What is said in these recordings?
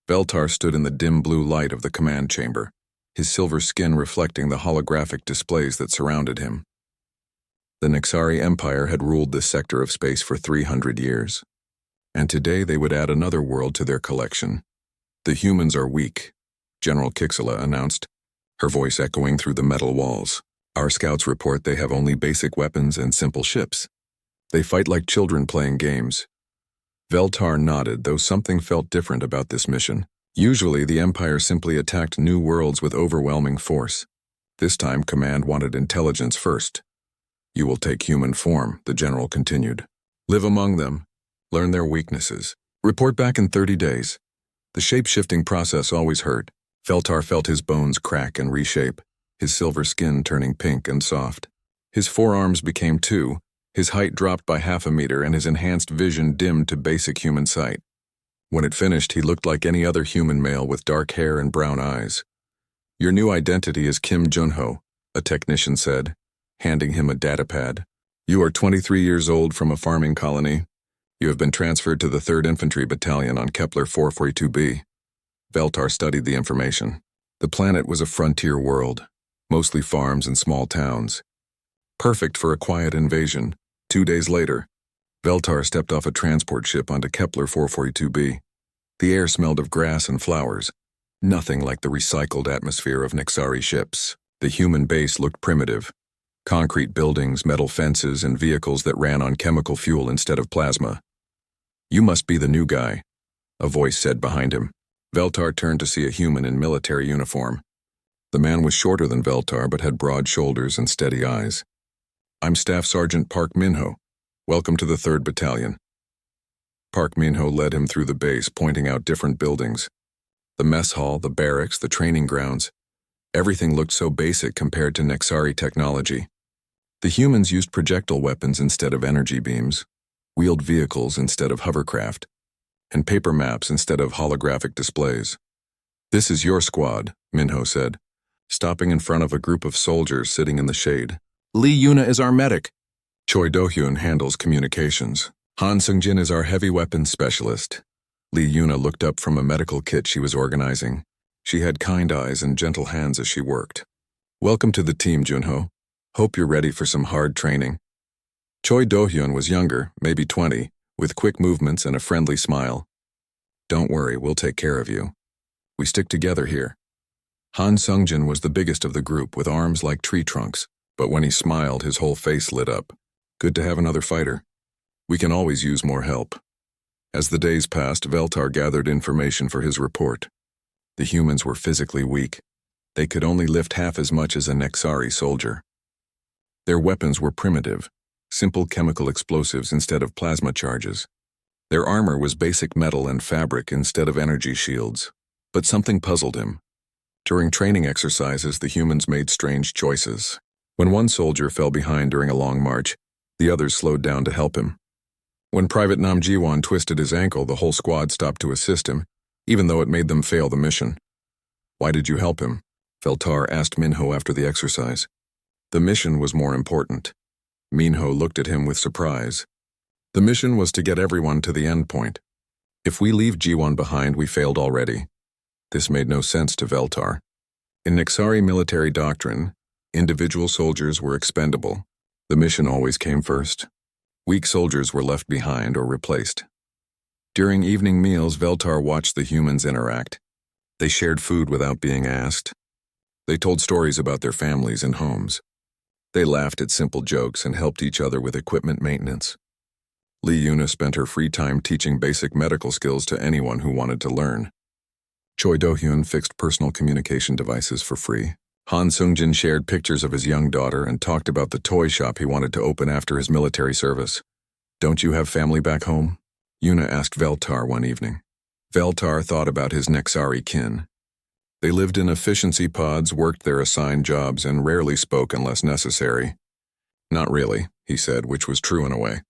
Veltar stood in the dim blue light of the command chamber, his silver skin reflecting the holographic displays that surrounded him. The Nexari Empire had ruled this sector of space for 300 years, and today they would add another world to their collection. The humans are weak, General Kixela announced, her voice echoing through the metal walls. Our scouts report they have only basic weapons and simple ships. They fight like children playing games. Veltar nodded, though something felt different about this mission. Usually, the Empire simply attacked new worlds with overwhelming force. This time, Command wanted intelligence first. You will take human form, the general continued. Live among them. Learn their weaknesses. Report back in 30 days. The shape-shifting process always hurt. Veltar felt his bones crack and reshape, his silver skin turning pink and soft. His forearms became two, his height dropped by half a meter, and his enhanced vision dimmed to basic human sight. When it finished, he looked like any other human male with dark hair and brown eyes. Your new identity is Kim Junho, a technician said, handing him a datapad. You are 23 years old from a farming colony. You have been transferred to the 3rd Infantry Battalion on Kepler 442b. Veltar studied the information. The planet was a frontier world, mostly farms and small towns. Perfect for a quiet invasion. 2 days later, Veltar stepped off a transport ship onto Kepler 442b. The air smelled of grass and flowers, nothing like the recycled atmosphere of Nexari ships. The human base looked primitive. Concrete buildings, metal fences, and vehicles that ran on chemical fuel instead of plasma. You must be the new guy, a voice said behind him. Veltar turned to see a human in military uniform. The man was shorter than Veltar but had broad shoulders and steady eyes. I'm Staff Sergeant Park Minho. Welcome to the 3rd Battalion. Park Minho led him through the base, pointing out different buildings. The mess hall, the barracks, the training grounds. Everything looked so basic compared to Nexari technology. The humans used projectile weapons instead of energy beams, wheeled vehicles instead of hovercraft, and paper maps instead of holographic displays. This is your squad, Minho said, stopping in front of a group of soldiers sitting in the shade. Lee Yuna is our medic. Choi Do-hyun handles communications. Han Seung-jin is our heavy weapons specialist. Lee Yuna looked up from a medical kit she was organizing. She had kind eyes and gentle hands as she worked. Welcome to the team, Junho. Hope you're ready for some hard training. Choi Do-hyun was younger, maybe 20, with quick movements and a friendly smile. Don't worry, we'll take care of you. We stick together here. Han Seung-jin was the biggest of the group, with arms like tree trunks, but when he smiled, his whole face lit up. Good to have another fighter. We can always use more help. As the days passed, Veltar gathered information for his report. The humans were physically weak. They could only lift half as much as a Nexari soldier. Their weapons were primitive, simple chemical explosives instead of plasma charges. Their armor was basic metal and fabric instead of energy shields. But something puzzled him. During training exercises, the humans made strange choices. When one soldier fell behind during a long march, the others slowed down to help him. When Private Nam Ji-won twisted his ankle, the whole squad stopped to assist him, even though it made them fail the mission. Why did you help him? Veltar asked Minho after the exercise. The mission was more important. Minho looked at him with surprise. The mission was to get everyone to the end point. If we leave Ji-won behind, we failed already. This made no sense to Veltar. In Nexari military doctrine, individual soldiers were expendable. The mission always came first. Weak soldiers were left behind or replaced. During evening meals, Veltar watched the humans interact. They shared food without being asked. They told stories about their families and homes. They laughed at simple jokes and helped each other with equipment maintenance. Lee Yuna spent her free time teaching basic medical skills to anyone who wanted to learn. Choi Do-hyun fixed personal communication devices for free. Han Seung-jin shared pictures of his young daughter and talked about the toy shop he wanted to open after his military service. Don't you have family back home? Yuna asked Veltar one evening. Veltar thought about his Nexari kin. They lived in efficiency pods, worked their assigned jobs, and rarely spoke unless necessary. Not really, he said, which was true in a way.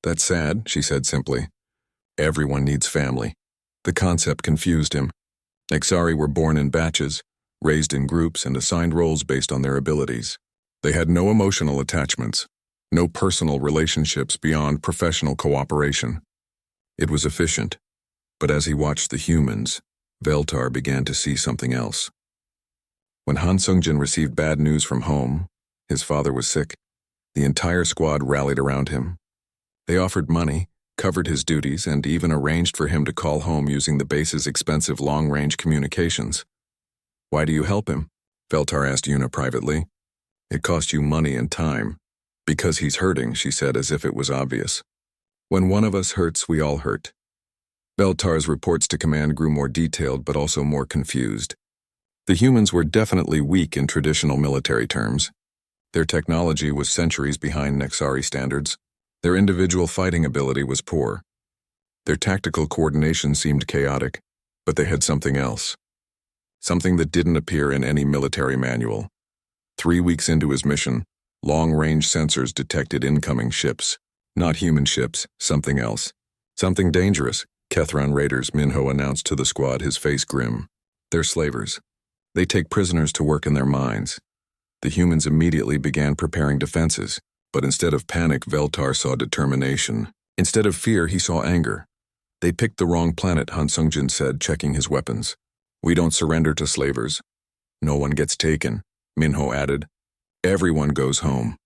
That's sad, she said simply. Everyone needs family. The concept confused him. Nexari were born in batches, raised in groups, and assigned roles based on their abilities. They had no emotional attachments, no personal relationships beyond professional cooperation. It was efficient, but as he watched the humans, Veltar began to see something else. When Han Sung-jin received bad news from home, his father was sick, the entire squad rallied around him. They offered money, covered his duties, and even arranged for him to call home using the base's expensive long-range communications. "Why do you help him?" Veltar asked Yuna privately. "It cost you money and time." "Because he's hurting," she said as if it was obvious. "When one of us hurts, we all hurt." Veltar's reports to command grew more detailed but also more confused. The humans were definitely weak in traditional military terms. Their technology was centuries behind Nexari standards. Their individual fighting ability was poor. Their tactical coordination seemed chaotic, but they had something else. Something that didn't appear in any military manual. 3 weeks into his mission, long-range sensors detected incoming ships. Not human ships, something else. Something dangerous, Kethron Raiders, Minho announced to the squad, his face grim. "They're slavers. They take prisoners to work in their mines." The humans immediately began preparing defenses, but instead of panic, Veltar saw determination. Instead of fear, he saw anger. "They picked the wrong planet," Han Sung-jin said, checking his weapons. "We don't surrender to slavers." "No one gets taken," Minho added. "Everyone goes home."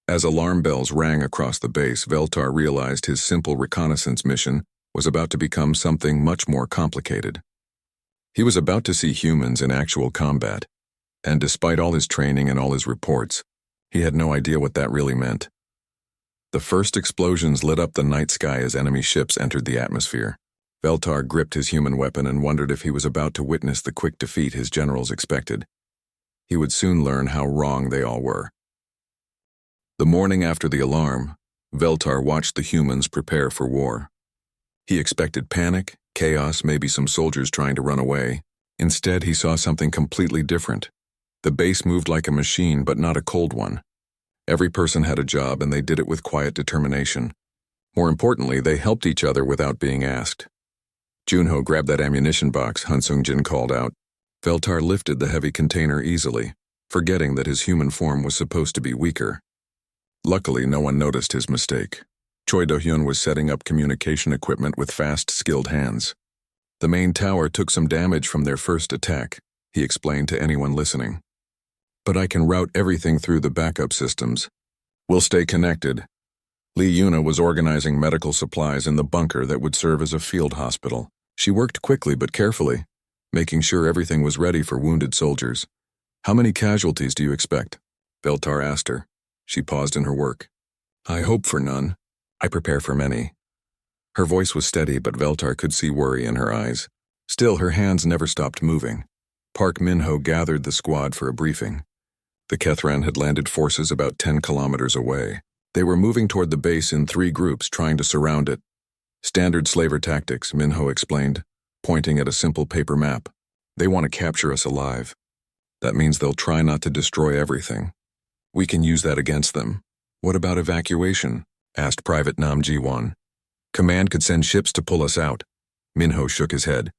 As alarm bells rang across the base, Veltar realized his simple reconnaissance mission was about to become something much more complicated. He was about to see humans in actual combat, and despite all his training and all his reports, he had no idea what that really meant. The first explosions lit up the night sky as enemy ships entered the atmosphere. Veltar gripped his human weapon and wondered if he was about to witness the quick defeat his generals expected. He would soon learn how wrong they all were. The morning after the alarm, Veltar watched the humans prepare for war. He expected panic, chaos, maybe some soldiers trying to run away. Instead, he saw something completely different. The base moved like a machine, but not a cold one. Every person had a job, and they did it with quiet determination. More importantly, they helped each other without being asked. "Junho, grab that ammunition box," Han Sung-jin called out. Veltar lifted the heavy container easily, forgetting that his human form was supposed to be weaker. Luckily, no one noticed his mistake. Choi Do-hyun was setting up communication equipment with fast, skilled hands. "The main tower took some damage from their first attack," he explained to anyone listening. "But I can route everything through the backup systems. We'll stay connected." Lee Yuna was organizing medical supplies in the bunker that would serve as a field hospital. She worked quickly but carefully, making sure everything was ready for wounded soldiers. "How many casualties do you expect?" Veltar asked her. She paused in her work. "I hope for none. I prepare for many." Her voice was steady, but Veltar could see worry in her eyes. Still, her hands never stopped moving. Park Min-ho gathered the squad for a briefing. The Kethran had landed forces about 10 kilometers away. They were moving toward the base in 3 groups, trying to surround it. "Standard slaver tactics," Min-ho explained, pointing at a simple paper map. "They want to capture us alive. That means they'll try not to destroy everything. We can use that against them." "What about evacuation?" asked Private Nam Ji-won. "Command could send ships to pull us out." Min-ho shook his head.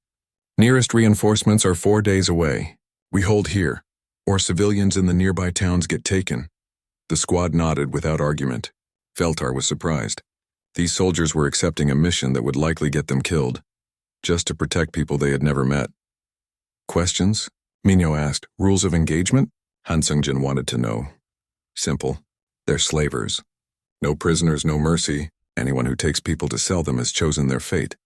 "Nearest reinforcements are 4 days away. We hold here, or civilians in the nearby towns get taken." The squad nodded without argument. Veltar was surprised. These soldiers were accepting a mission that would likely get them killed, just to protect people they had never met. "Questions?" Minho asked. "Rules of engagement?" Han Sung-jin wanted to know. "Simple. They're slavers. No prisoners, no mercy. Anyone who takes people to sell them has chosen their fate."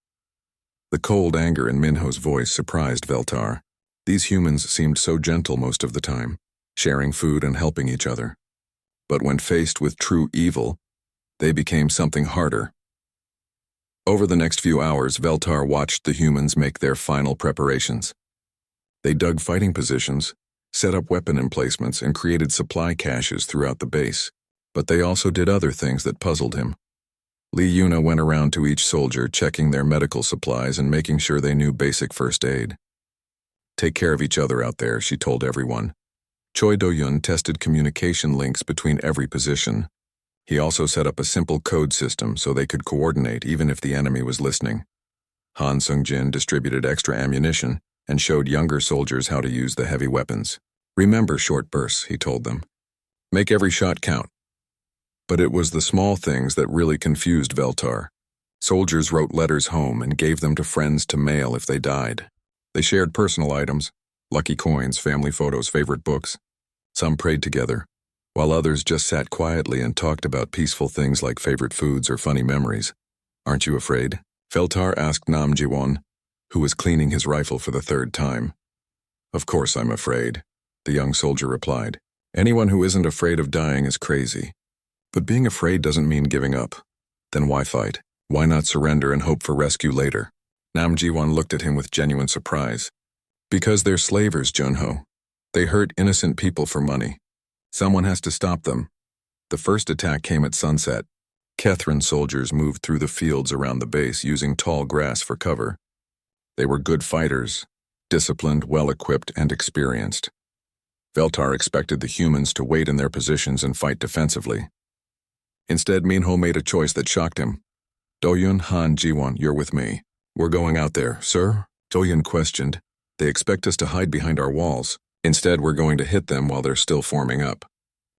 The cold anger in Minho's voice surprised Veltar. These humans seemed so gentle most of the time, sharing food and helping each other. But when faced with true evil, they became something harder. Over the next few hours, Veltar watched the humans make their final preparations. They dug fighting positions, set up weapon emplacements, and created supply caches throughout the base. But they also did other things that puzzled him. Lee Yuna went around to each soldier, checking their medical supplies and making sure they knew basic first aid. "Take care of each other out there," she told everyone. Choi Do-hyun tested communication links between every position. He also set up a simple code system so they could coordinate even if the enemy was listening. Han Sung-jin distributed extra ammunition and showed younger soldiers how to use the heavy weapons. "Remember short bursts," he told them. "Make every shot count." But it was the small things that really confused Veltar. Soldiers wrote letters home and gave them to friends to mail if they died. They shared personal items, lucky coins, family photos, favorite books. Some prayed together, while others just sat quietly and talked about peaceful things like favorite foods or funny memories. Aren't you afraid? Veltar asked Nam Jiwon, who was cleaning his rifle for the third time. Of course I'm afraid, the young soldier replied. Anyone who isn't afraid of dying is crazy. But being afraid doesn't mean giving up. Then why fight? Why not surrender and hope for rescue later? Nam Jiwon looked at him with genuine surprise. Because they're slavers, Junho. They hurt innocent people for money. Someone has to stop them. The first attack came at sunset. Kethran soldiers moved through the fields around the base using tall grass for cover. They were good fighters, disciplined, well-equipped, and experienced. Veltar expected the humans to wait in their positions and fight defensively. Instead, Minho made a choice that shocked him. Doyun, Han, Jiwon, you're with me. We're going out there, sir? Doyun questioned. They expect us to hide behind our walls. Instead, we're going to hit them while they're still forming up.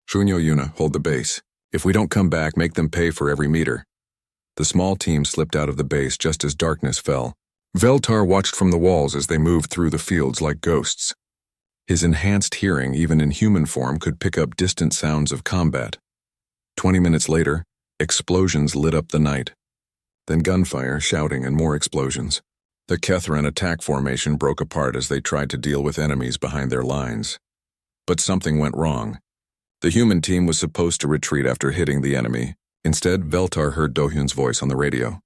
Shunyo Yuna, hold the base. If we don't come back, make them pay for every meter. The small team slipped out of the base just as darkness fell. Veltar watched from the walls as they moved through the fields like ghosts. His enhanced hearing, even in human form, could pick up distant sounds of combat. 20 minutes later, explosions lit up the night. Then gunfire, shouting, and more explosions. The Kethran attack formation broke apart as they tried to deal with enemies behind their lines. But something went wrong. The human team was supposed to retreat after hitting the enemy. Instead, Veltar heard Dohyun's voice on the radio.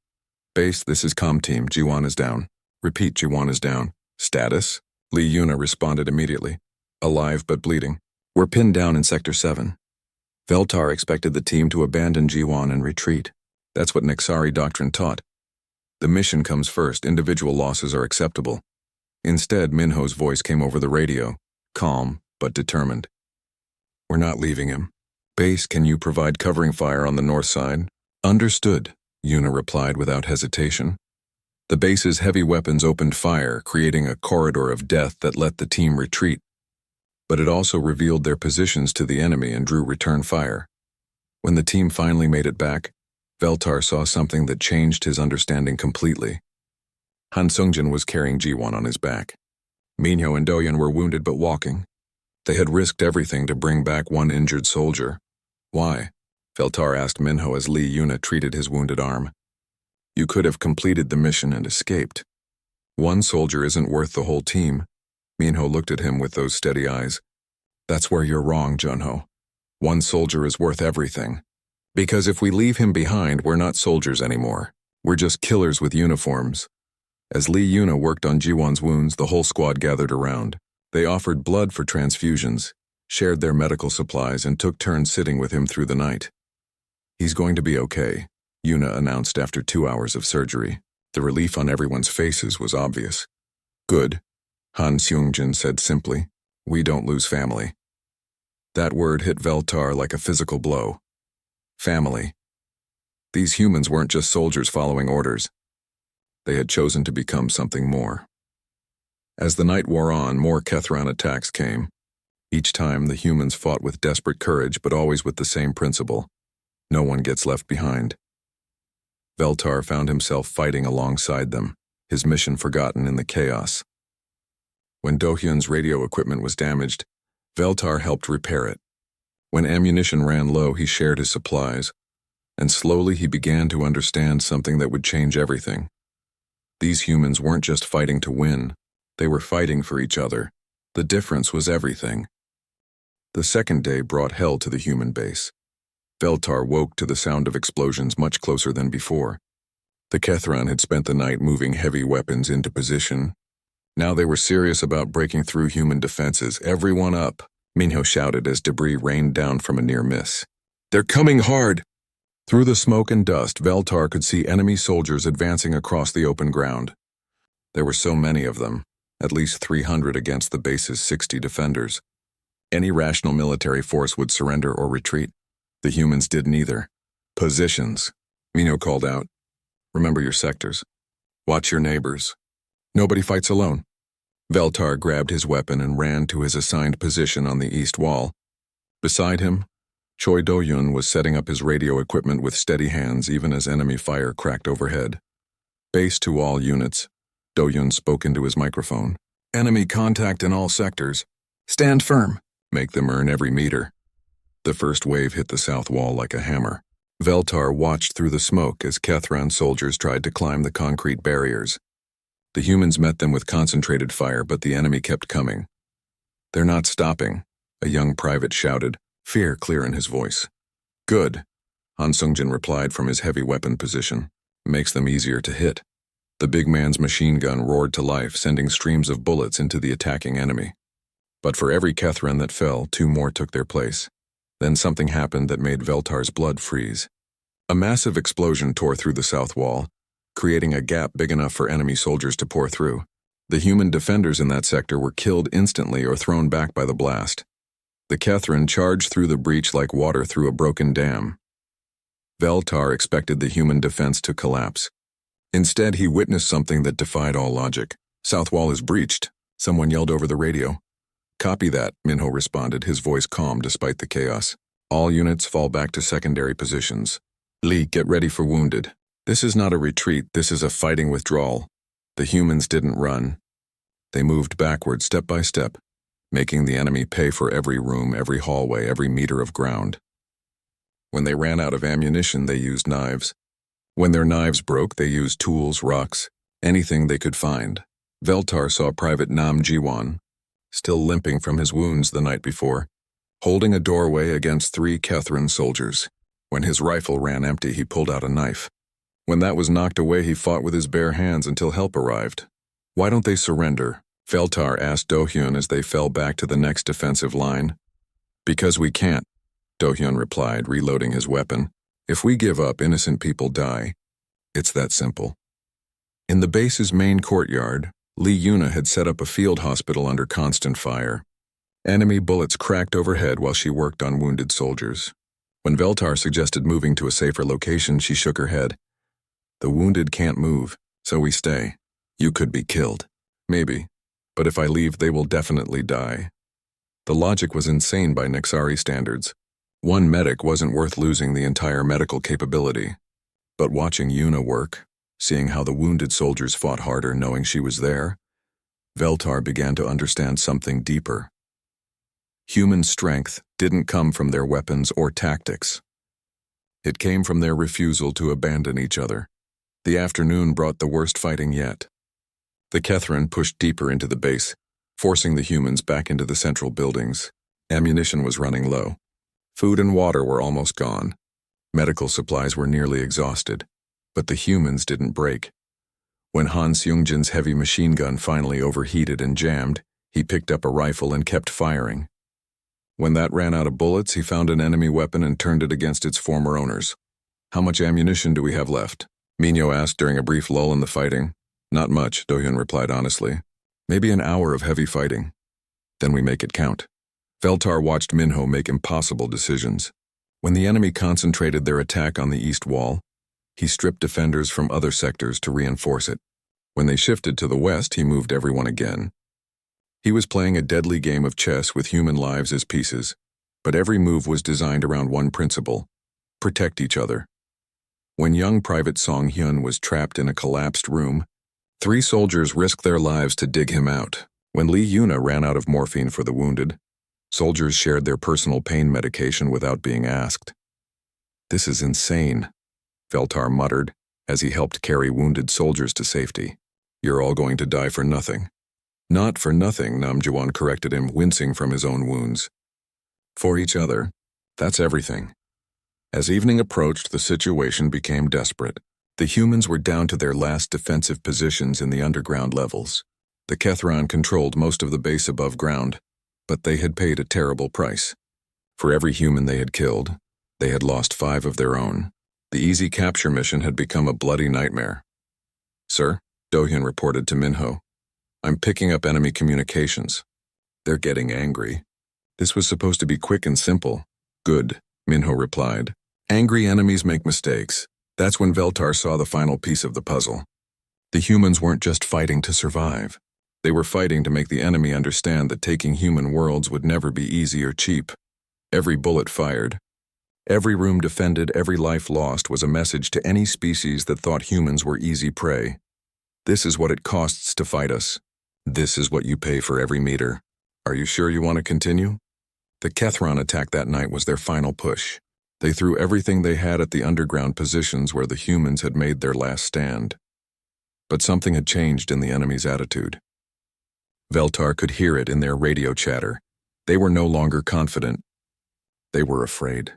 Base, this is comm team. Jiwon is down. Repeat, Jiwon is down. Status? Lee Yuna responded immediately. Alive but bleeding. We're pinned down in Sector 7. Veltar expected the team to abandon Jiwon and retreat. That's what Nexari doctrine taught. The mission comes first, individual losses are acceptable. Instead, Minho's voice came over the radio, calm but determined. We're not leaving him. Base, can you provide covering fire on the north side? Understood, Yuna replied without hesitation. The base's heavy weapons opened fire, creating a corridor of death that let the team retreat. But it also revealed their positions to the enemy and drew return fire. When the team finally made it back, Veltar saw something that changed his understanding completely. Han Sungjin was carrying Jiwon on his back. Minho and Doyun were wounded but walking. They had risked everything to bring back one injured soldier. Why? Veltar asked Minho as Lee Yuna treated his wounded arm. You could have completed the mission and escaped. One soldier isn't worth the whole team. Minho looked at him with those steady eyes. That's where you're wrong, Junho. One soldier is worth everything. Because if we leave him behind, we're not soldiers anymore. We're just killers with uniforms. As Lee Yuna worked on Jiwon's wounds, the whole squad gathered around. They offered blood for transfusions, shared their medical supplies, and took turns sitting with him through the night. He's going to be okay, Yuna announced after 2 hours of surgery. The relief on everyone's faces was obvious. Good, Han Seungjin said simply. We don't lose family. That word hit Veltar like a physical blow. Family. These humans weren't just soldiers following orders. They had chosen to become something more. As the night wore on, more Kethran attacks came. Each time, the humans fought with desperate courage, but always with the same principle. No one gets left behind. Veltar found himself fighting alongside them, his mission forgotten in the chaos. When Dohyun's radio equipment was damaged, Veltar helped repair it. When ammunition ran low, he shared his supplies, and slowly he began to understand something that would change everything. These humans weren't just fighting to win, they were fighting for each other. The difference was everything. The second day brought hell to the human base. Veltar woke to the sound of explosions much closer than before. The Kethran had spent the night moving heavy weapons into position. Now they were serious about breaking through human defenses. Everyone up, Minho shouted as debris rained down from a near miss. They're coming hard! Through the smoke and dust, Veltar could see enemy soldiers advancing across the open ground. There were so many of them, at least 300 against the base's 60 defenders. Any rational military force would surrender or retreat. The humans did neither. Positions, Minho called out. Remember your sectors. Watch your neighbors. Nobody fights alone. Veltar grabbed his weapon and ran to his assigned position on the east wall. Beside him, Choi Do-yun was setting up his radio equipment with steady hands even as enemy fire cracked overhead. Base to all units. Do-hyun spoke into his microphone. Enemy contact in all sectors. Stand firm. Make them earn every meter. The first wave hit the south wall like a hammer. Veltar watched through the smoke as Kethran soldiers tried to climb the concrete barriers. The humans met them with concentrated fire, but the enemy kept coming. They're not stopping, a young private shouted, fear clear in his voice. Good, Han Sungjin replied from his heavy weapon position. Makes them easier to hit. The big man's machine gun roared to life, sending streams of bullets into the attacking enemy. But for every Kethran that fell, 2 more took their place. Then something happened that made Veltar's blood freeze. A massive explosion tore through the south wall, creating a gap big enough for enemy soldiers to pour through. The human defenders in that sector were killed instantly or thrown back by the blast. The Kethran charged through the breach like water through a broken dam. Veltar expected the human defense to collapse. Instead, he witnessed something that defied all logic. South wall is breached, someone yelled over the radio. Copy that, Minho responded, his voice calm despite the chaos. All units fall back to secondary positions. Lee, get ready for wounded. This is not a retreat, this is a fighting withdrawal. The humans didn't run. They moved backward step by step, making the enemy pay for every room, every hallway, every meter of ground. When they ran out of ammunition, they used knives. When their knives broke, they used tools, rocks, anything they could find. Veltar saw Private Nam Jiwon, still limping from his wounds the night before, holding a doorway against 3 Kethran soldiers. When his rifle ran empty, he pulled out a knife. When that was knocked away, he fought with his bare hands until help arrived. Why don't they surrender? Veltar asked Do-hyun as they fell back to the next defensive line. Because we can't, Do-hyun replied, reloading his weapon. If we give up, innocent people die. It's that simple. In the base's main courtyard, Lee Yuna had set up a field hospital under constant fire. Enemy bullets cracked overhead while she worked on wounded soldiers. When Veltar suggested moving to a safer location, she shook her head. The wounded can't move, so we stay. You could be killed. Maybe. But if I leave, they will definitely die. The logic was insane by Nexari standards. One medic wasn't worth losing the entire medical capability. But watching Yuna work, seeing how the wounded soldiers fought harder knowing she was there, Veltar began to understand something deeper. Human strength didn't come from their weapons or tactics. It came from their refusal to abandon each other. The afternoon brought the worst fighting yet. The Kethran pushed deeper into the base, forcing the humans back into the central buildings. Ammunition was running low. Food and water were almost gone. Medical supplies were nearly exhausted. But the humans didn't break. When Han Seung-jin's heavy machine gun finally overheated and jammed, he picked up a rifle and kept firing. When that ran out of bullets, he found an enemy weapon and turned it against its former owners. How much ammunition do we have left? Minho asked during a brief lull in the fighting. Not much, Do-hyun replied honestly. Maybe an hour of heavy fighting. Then we make it count. Veltar watched Minho make impossible decisions. When the enemy concentrated their attack on the east wall, he stripped defenders from other sectors to reinforce it. When they shifted to the west, he moved everyone again. He was playing a deadly game of chess with human lives as pieces, but every move was designed around one principle: protect each other. When young Private Song-hyun was trapped in a collapsed room, 3 soldiers risked their lives to dig him out. When Lee Yuna ran out of morphine for the wounded, soldiers shared their personal pain medication without being asked. This is insane, Veltar muttered as he helped carry wounded soldiers to safety. You're all going to die for nothing. Not for nothing, Nam Jawan corrected him, wincing from his own wounds. For each other, that's everything. As evening approached, the situation became desperate. The humans were down to their last defensive positions in the underground levels. The Kethran controlled most of the base above ground, but they had paid a terrible price. For every human they had killed, they had lost 5 of their own. The easy capture mission had become a bloody nightmare. Sir, Do-hyun reported to Minho. I'm picking up enemy communications. They're getting angry. This was supposed to be quick and simple. Good, Minho replied. Angry enemies make mistakes. That's when Veltar saw the final piece of the puzzle. The humans weren't just fighting to survive. They were fighting to make the enemy understand that taking human worlds would never be easy or cheap. Every bullet fired, every room defended, every life lost was a message to any species that thought humans were easy prey. This is what it costs to fight us. This is what you pay for every meter. Are you sure you want to continue? The Kethron attack that night was their final push. They threw everything they had at the underground positions where the humans had made their last stand. But something had changed in the enemy's attitude. Veltar could hear it in their radio chatter. They were no longer confident. They were afraid.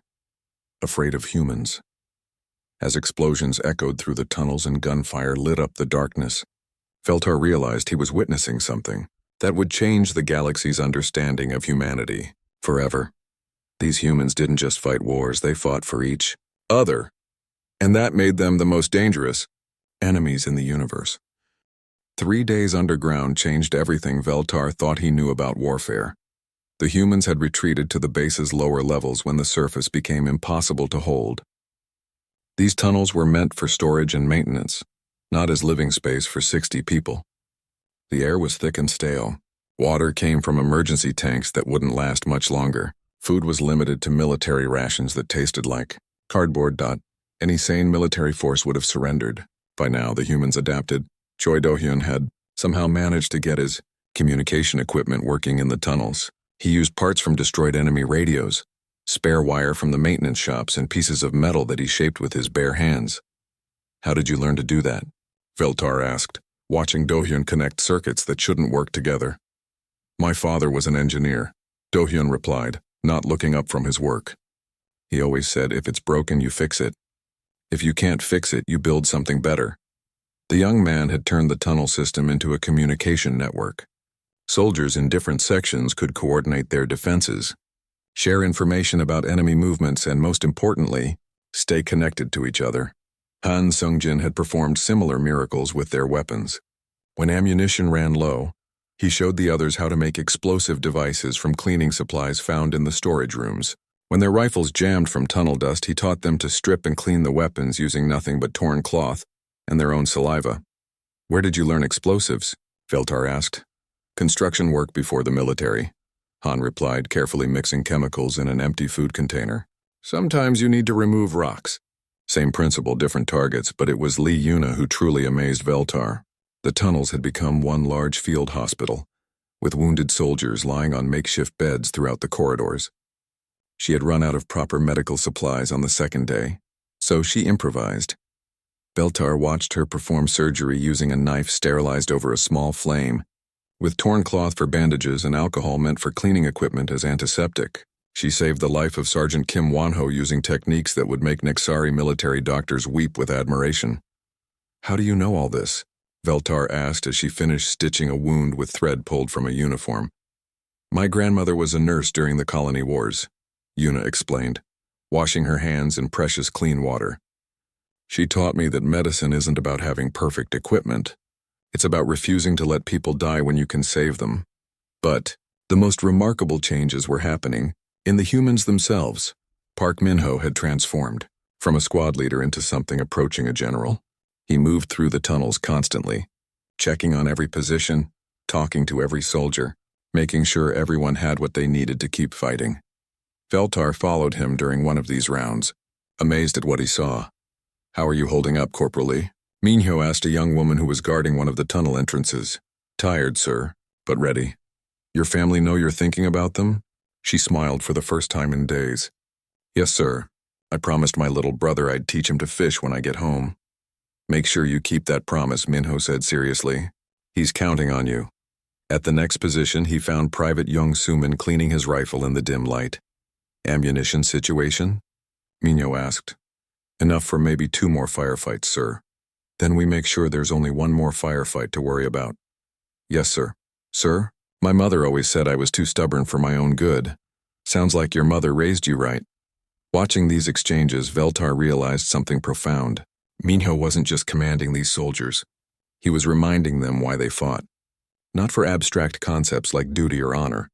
Afraid of humans. As explosions echoed through the tunnels and gunfire lit up the darkness, Veltar realized he was witnessing something that would change the galaxy's understanding of humanity forever. These humans didn't just fight wars, they fought for each other. And that made them the most dangerous enemies in the universe. 3 days underground changed everything Veltar thought he knew about warfare. The humans had retreated to the base's lower levels when the surface became impossible to hold. These tunnels were meant for storage and maintenance, not as living space for 60 people. The air was thick and stale. Water came from emergency tanks that wouldn't last much longer. Food was limited to military rations that tasted like cardboard. Any sane military force would have surrendered. By now, the humans adapted. Choi Do-hyun had somehow managed to get his communication equipment working in the tunnels. He used parts from destroyed enemy radios, spare wire from the maintenance shops, and pieces of metal that he shaped with his bare hands. How did you learn to do that? Veltar asked, watching Do-hyun connect circuits that shouldn't work together. My father was an engineer, Do-hyun replied, not looking up from his work. He always said, if it's broken, you fix it. If you can't fix it, you build something better. The young man had turned the tunnel system into a communication network. Soldiers in different sections could coordinate their defenses, share information about enemy movements, and most importantly, stay connected to each other. Han Sung-jin had performed similar miracles with their weapons. When ammunition ran low, he showed the others how to make explosive devices from cleaning supplies found in the storage rooms. When their rifles jammed from tunnel dust, he taught them to strip and clean the weapons using nothing but torn cloth and their own saliva. Where did you learn explosives? Veltar asked. Construction work before the military, Han replied, carefully mixing chemicals in an empty food container. Sometimes you need to remove rocks. Same principle, different targets, but it was Lee Yuna who truly amazed Veltar. The tunnels had become one large field hospital, with wounded soldiers lying on makeshift beds throughout the corridors. She had run out of proper medical supplies on the second day, so she improvised. Veltar watched her perform surgery using a knife sterilized over a small flame, with torn cloth for bandages and alcohol meant for cleaning equipment as antiseptic. She saved the life of Sergeant Kim Won-ho using techniques that would make Nexari military doctors weep with admiration. How do you know all this? Veltar asked as she finished stitching a wound with thread pulled from a uniform. My grandmother was a nurse during the colony wars, Yuna explained, washing her hands in precious clean water. She taught me that medicine isn't about having perfect equipment. It's about refusing to let people die when you can save them. But the most remarkable changes were happening in the humans themselves. Park Min-ho had transformed from a squad leader into something approaching a general. He moved through the tunnels constantly, checking on every position, talking to every soldier, making sure everyone had what they needed to keep fighting. Veltar followed him during one of these rounds, amazed at what he saw. How are you holding up, Corporal Lee? Min-ho asked a young woman who was guarding one of the tunnel entrances. Tired, sir, but ready. Your family know you're thinking about them? She smiled for the first time in days. Yes, sir. I promised my little brother I'd teach him to fish when I get home. Make sure you keep that promise, Min-ho said seriously. He's counting on you. At the next position, he found Private Young Soo-min cleaning his rifle in the dim light. Ammunition situation? Min-ho asked. Enough for maybe 2 more firefights, sir. Then we make sure there's only 1 more firefight to worry about. Yes, sir. Sir, my mother always said I was too stubborn for my own good. Sounds like your mother raised you right. Watching these exchanges, Veltar realized something profound. Min-ho wasn't just commanding these soldiers. He was reminding them why they fought. Not for abstract concepts like duty or honor,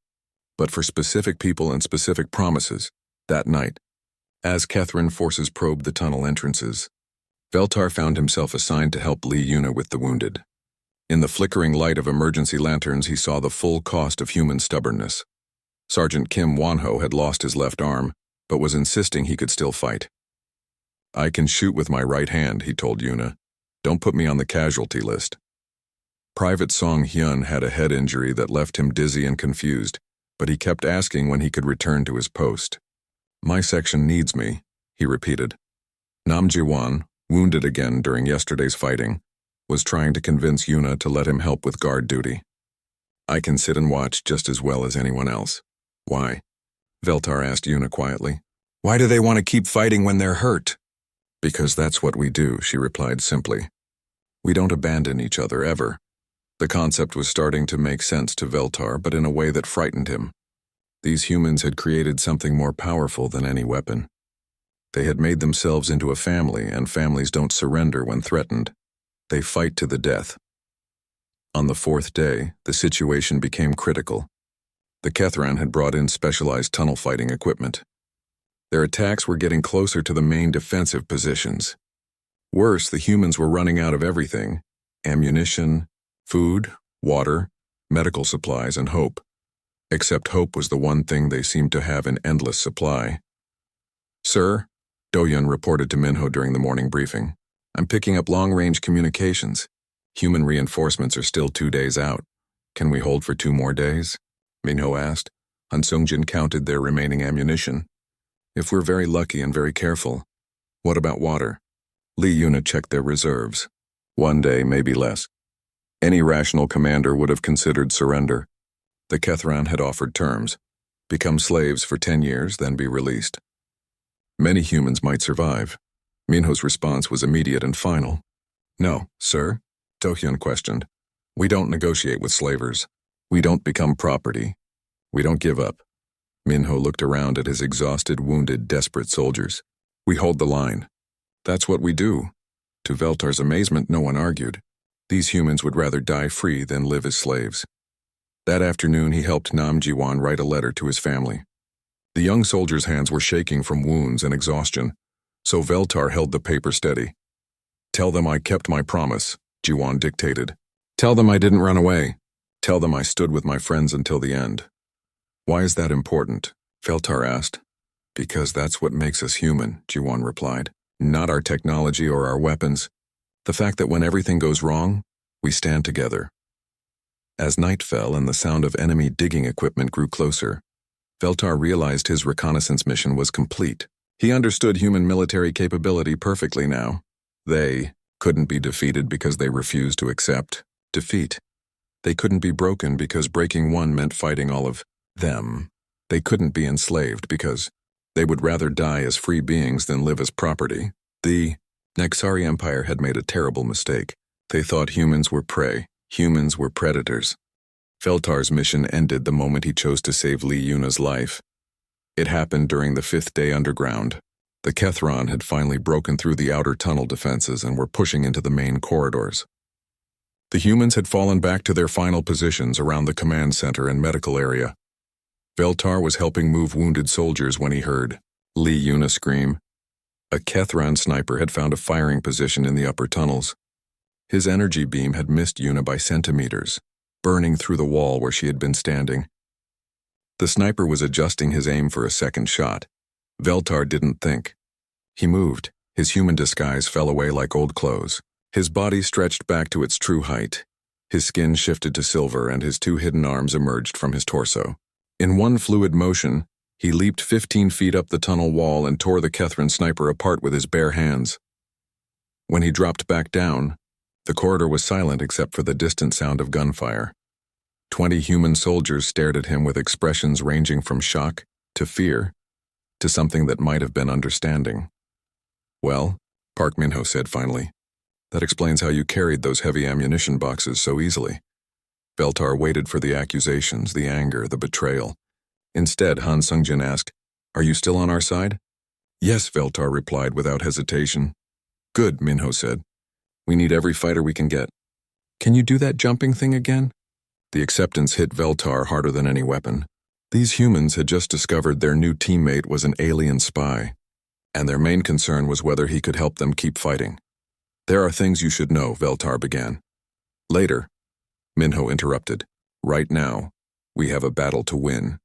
but for specific people and specific promises. That night, as Kethron forces probed the tunnel entrances, Veltar found himself assigned to help Lee Yuna with the wounded. In the flickering light of emergency lanterns, he saw the full cost of human stubbornness. Sergeant Kim Won-ho had lost his left arm, but was insisting he could still fight. I can shoot with my right hand, he told Yuna. Don't put me on the casualty list. Private Song Hyun had a head injury that left him dizzy and confused, but he kept asking when he could return to his post. "My section needs me," he repeated. Nam Ji-won, wounded again during yesterday's fighting, was trying to convince Yuna to let him help with guard duty. "I can sit and watch just as well as anyone else." "Why?" Veltar asked Yuna quietly. "Why do they want to keep fighting when they're hurt?" "Because that's what we do," she replied simply. "We don't abandon each other, ever." The concept was starting to make sense to Veltar, but in a way that frightened him. These humans had created something more powerful than any weapon. They had made themselves into a family, and families don't surrender when threatened. They fight to the death. On the fourth day, the situation became critical. The Kethran had brought in specialized tunnel fighting equipment. Their attacks were getting closer to the main defensive positions. Worse, the humans were running out of everything: ammunition, food, water, medical supplies, and hope. Except hope was the one thing they seemed to have in endless supply. "Sir," Do-yun reported to Minho during the morning briefing, "I'm picking up long-range communications. Human reinforcements are still 2 days out. Can we hold for 2 more days?" Minho asked. Han Sung-jin counted their remaining ammunition. "If we're very lucky and very careful." "What about water?" Lee Yuna checked their reserves. 1 day, maybe less. Any rational commander would have considered surrender. The Kethran had offered terms: become slaves for 10 years, then be released. Many humans might survive. Minho's response was immediate and final. "No, sir," Do-hyun questioned. "We don't negotiate with slavers. We don't become property. We don't give up." Minho looked around at his exhausted, wounded, desperate soldiers. "We hold the line. That's what we do." To Veltar's amazement, no one argued. These humans would rather die free than live as slaves. That afternoon, he helped Nam Ji-won write a letter to his family. The young soldier's hands were shaking from wounds and exhaustion, so Veltar held the paper steady. "Tell them I kept my promise," Ji-won dictated. "Tell them I didn't run away. Tell them I stood with my friends until the end." "Why is that important?" Veltar asked. "Because that's what makes us human," Ji-won replied. "Not our technology or our weapons. The fact that when everything goes wrong, we stand together." As night fell and the sound of enemy digging equipment grew closer, Veltar realized his reconnaissance mission was complete. He understood human military capability perfectly now. They couldn't be defeated because they refused to accept defeat. They couldn't be broken because breaking one meant fighting all of them. They couldn't be enslaved because they would rather die as free beings than live as property. The Nexari Empire had made a terrible mistake. They thought humans were prey. Humans were predators. Veltar's mission ended the moment he chose to save Lee Yuna's life. It happened during the 5th day underground. The Kethran had finally broken through the outer tunnel defenses and were pushing into the main corridors. The humans had fallen back to their final positions around the command center and medical area. Veltar was helping move wounded soldiers when he heard Lee Yuna scream. A Kethran sniper had found a firing position in the upper tunnels. His energy beam had missed Yuna by centimeters, burning through the wall where she had been standing. The sniper was adjusting his aim for a second shot. Veltar didn't think. He moved. His human disguise fell away like old clothes. His body stretched back to its true height. His skin shifted to silver and his 2 hidden arms emerged from his torso. In one fluid motion, he leaped 15 feet up the tunnel wall and tore the Kethran sniper apart with his bare hands. When he dropped back down, the corridor was silent except for the distant sound of gunfire. 20 human soldiers stared at him with expressions ranging from shock to fear to something that might have been understanding. "Well," Park Min-ho said finally, "that explains how you carried those heavy ammunition boxes so easily." Veltar waited for the accusations, the anger, the betrayal. Instead, Han Sung-jin asked, "Are you still on our side?" "Yes," Veltar replied without hesitation. "Good," Min-ho said. "We need every fighter we can get. Can you do that jumping thing again?" The acceptance hit Veltar harder than any weapon. These humans had just discovered their new teammate was an alien spy, and their main concern was whether he could help them keep fighting. "There are things you should know," Veltar began. "Later," Minho interrupted. "Right now, we have a battle to win."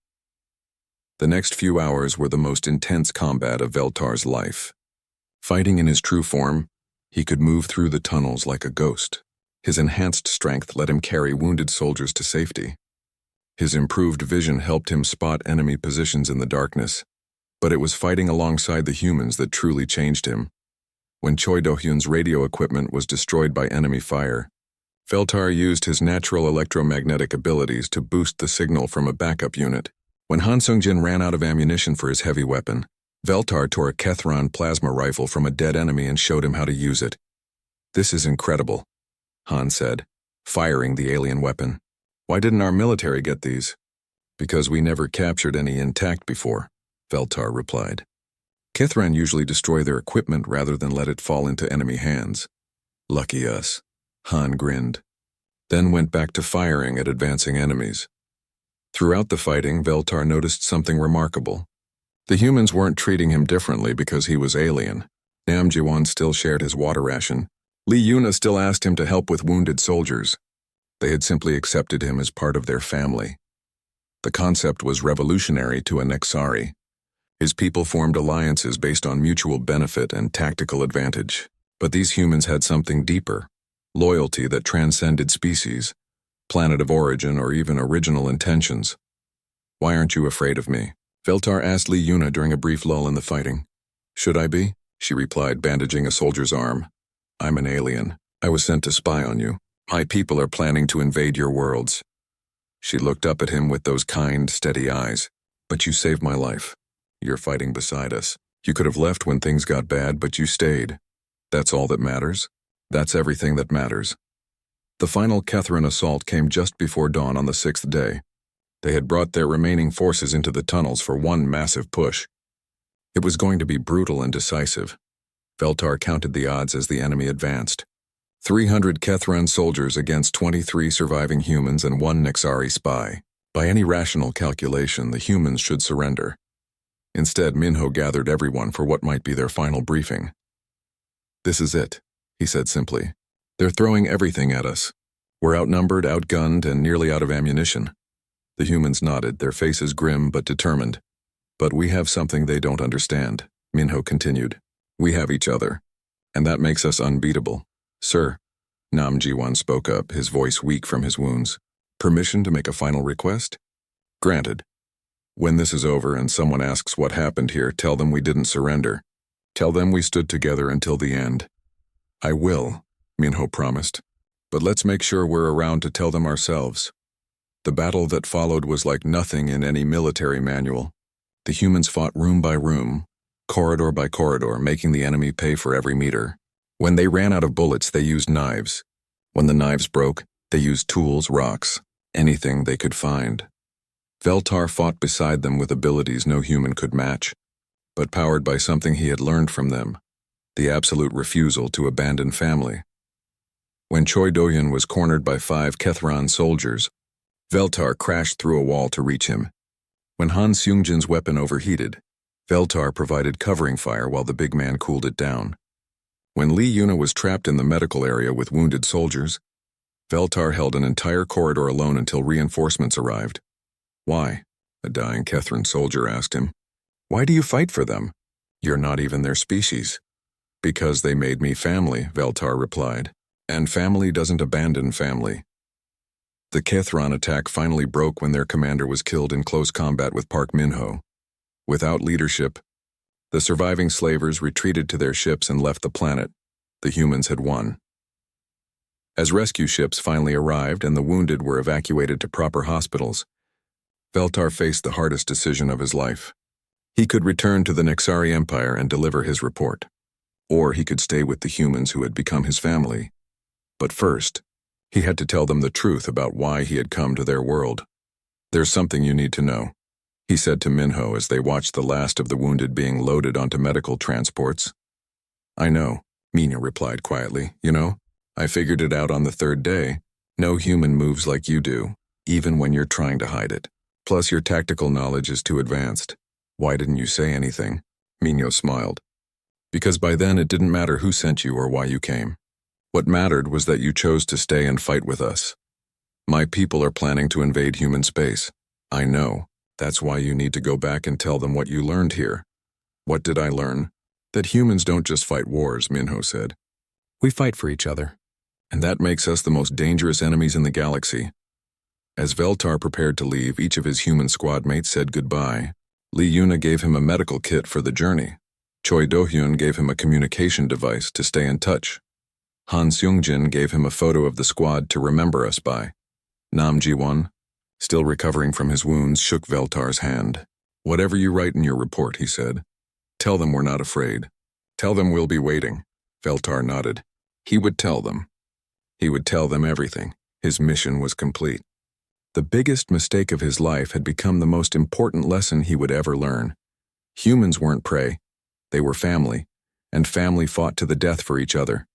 The next few hours were the most intense combat of Veltar's life. Fighting in his true form, he could move through the tunnels like a ghost. His enhanced strength let him carry wounded soldiers to safety. His improved vision helped him spot enemy positions in the darkness, but it was fighting alongside the humans that truly changed him. When Choi Do-hyun's radio equipment was destroyed by enemy fire, Veltar used his natural electromagnetic abilities to boost the signal from a backup unit. When Han Sung-jin ran out of ammunition for his heavy weapon, Veltar tore a Kethron plasma rifle from a dead enemy and showed him how to use it. "This is incredible," Han said, firing the alien weapon. "Why didn't our military get these?" "Because we never captured any intact before," Veltar replied. "Kethran usually destroy their equipment rather than let it fall into enemy hands." "Lucky us," Han grinned, then went back to firing at advancing enemies. Throughout the fighting, Veltar noticed something remarkable. The humans weren't treating him differently because he was alien. Nam Ji-won still shared his water ration. Lee Yuna still asked him to help with wounded soldiers. They had simply accepted him as part of their family. The concept was revolutionary to a Nexari. His people formed alliances based on mutual benefit and tactical advantage. But these humans had something deeper, loyalty that transcended species, planet of origin, or even original intentions. "Why aren't you afraid of me?" Veltar asked Lee Yuna during a brief lull in the fighting. "Should I be?" she replied, bandaging a soldier's arm. "I'm an alien. I was sent to spy on you. My people are planning to invade your worlds." She looked up at him with those kind, steady eyes. "But you saved my life. You're fighting beside us. You could have left when things got bad, but you stayed. That's all that matters. That's everything that matters." The final Kethran assault came just before dawn on the 6th day. They had brought their remaining forces into the tunnels for one massive push. It was going to be brutal and decisive. Veltar counted the odds as the enemy advanced. 300 Kethran soldiers against 23 surviving humans and 1 Nexari spy. By any rational calculation, the humans should surrender. Instead, Minho gathered everyone for what might be their final briefing. "This is it," he said simply. "They're throwing everything at us. We're outnumbered, outgunned, and nearly out of ammunition." The humans nodded, their faces grim but determined. "But we have something they don't understand," Minho continued. "We have each other, and that makes us unbeatable." "Sir," Nam Ji-won spoke up, his voice weak from his wounds. "Permission to make a final request?" "Granted. When this is over and someone asks what happened here, tell them we didn't surrender. Tell them we stood together until the end." "I will," Minho promised. "But let's make sure we're around to tell them ourselves." The battle that followed was like nothing in any military manual. The humans fought room by room, corridor by corridor, making the enemy pay for every meter. When they ran out of bullets, they used knives. When the knives broke, they used tools, rocks, anything they could find. Veltar fought beside them with abilities no human could match, but powered by something he had learned from them, the absolute refusal to abandon family. When Choi Do-hyun was cornered by 5 Kethran soldiers, Veltar crashed through a wall to reach him. When Han Seung-jin's weapon overheated, Veltar provided covering fire while the big man cooled it down. When Lee Yuna was trapped in the medical area with wounded soldiers, Veltar held an entire corridor alone until reinforcements arrived. "Why?" a dying Kethran soldier asked him. "Why do you fight for them? You're not even their species." "Because they made me family," Veltar replied. "And family doesn't abandon family." The Kethran attack finally broke when their commander was killed in close combat with Park Min-ho. Without leadership, the surviving slavers retreated to their ships and left the planet. The humans had won. As rescue ships finally arrived and the wounded were evacuated to proper hospitals, Veltar faced the hardest decision of his life. He could return to the Nexari Empire and deliver his report, or he could stay with the humans who had become his family. But first, he had to tell them the truth about why he had come to their world. "There's something you need to know," he said to Minho as they watched the last of the wounded being loaded onto medical transports. "I know," Mina replied quietly. "You know, I figured it out on the 3rd day. No human moves like you do, even when you're trying to hide it. Plus your tactical knowledge is too advanced. Why didn't you say anything?" Minho smiled. "Because by then it didn't matter who sent you or why you came. What mattered was that you chose to stay and fight with us. My people are planning to invade human space. I know. That's why you need to go back and tell them what you learned here." "What did I learn?" "That humans don't just fight wars," Minho said. "We fight for each other. And that makes us the most dangerous enemies in the galaxy. As Veltar prepared to leave, each of his human squad mates said goodbye. Li Yuna gave him a medical kit for the journey. Choi Do-hyun gave him a communication device to stay in touch. Han Seung-jin gave him a photo of the squad to remember us by. Nam Ji-won, still recovering from his wounds, shook Veltar's hand. "Whatever you write in your report," he said. "Tell them we're not afraid. Tell them we'll be waiting." Veltar nodded. He would tell them. He would tell them everything. His mission was complete. The biggest mistake of his life had become the most important lesson he would ever learn. Humans weren't prey. They were family, and family fought to the death for each other.